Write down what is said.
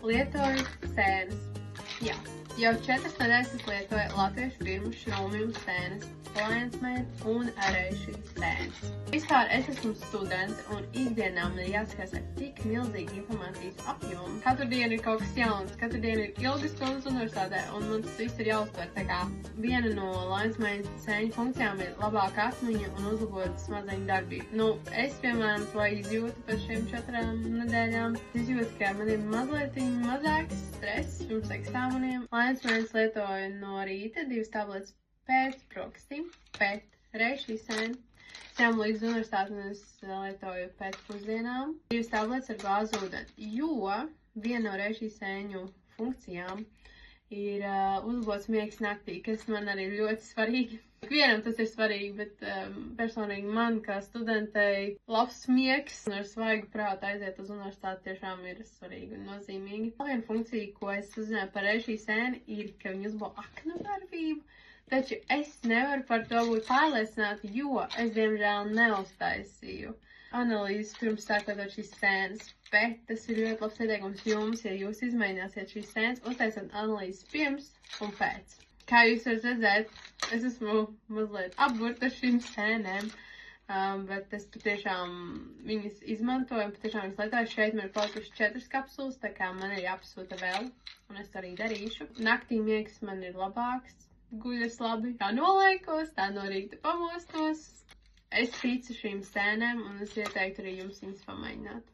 lietoju sēnes. Jā, jau 4 nedēļas es lietoju latviešu firmu Šromium sēnes, Lions Made un arī šīs sēnes. Vispār es esmu studente un ikdienā man ir jāskatās ar tik milzīgi informācijas apjomu. Katru dienu ir kaut kas jauns, katru dienu ir ilgas stundas universitātē un man tas viss ir jāuztver. Tā kā viena no Lions Made sēņu funkcijām ir labāka atmiņa un uzlabot smadzeņu darbību. Es, piemēram, to izjūtu pēc šiem 4 nedēļām. Es izjūtu, ka man ir mazliet mazāks stress pirms eksāmeniem. Lions Made lietoju no rīta 2 tabletes pēc brokastīm, bet reiz šī sēna. Ejam līdz universitāti un es lietoju pēc pusdienām 2 tabletes ar glāzi ūdeni, jo viena no reiz šī sēņu funkcijām ir uzlabots miegs naktī, kas man arī ļoti svarīgi. Ikvienam tas ir svarīgi, bet personīgi man, kā studentei, labs miegs un ar svaigu prātu aiziet uz universitāti tiešām ir svarīgi un nozīmīgi. Vēl viena funkcija, ko es uzzināju par reiz šī sēni, ir, ka viņi uzlabo aknu darbību. Taču es nevaru par to būt pārliecināta, jo es, diemžēl, neuztaisīju analīzes pirms sākot šīs sēnes. Bet tas ir ļoti labs ieteikums jums, ja jūs izmēģināsiet šīs sēnes, uztaisot analīzes pirms un pēc. Kā jūs varat redzēt, es esmu mazliet apburta šīm sēnēm, bet es patiešām viņas izmantoju, patiešām viņas lietoju. Šeit man ir palikuši 4 kapsulas, tā kā man ir jāpasūta vēl, un es to arī darīšu. Naktī miegs man ir labāks. Guļas labi, kā nolaikos, tā no rīta pamostos. Es ticu šīm sēnēm un es ieteiktu arī jums viņas pamēģināt.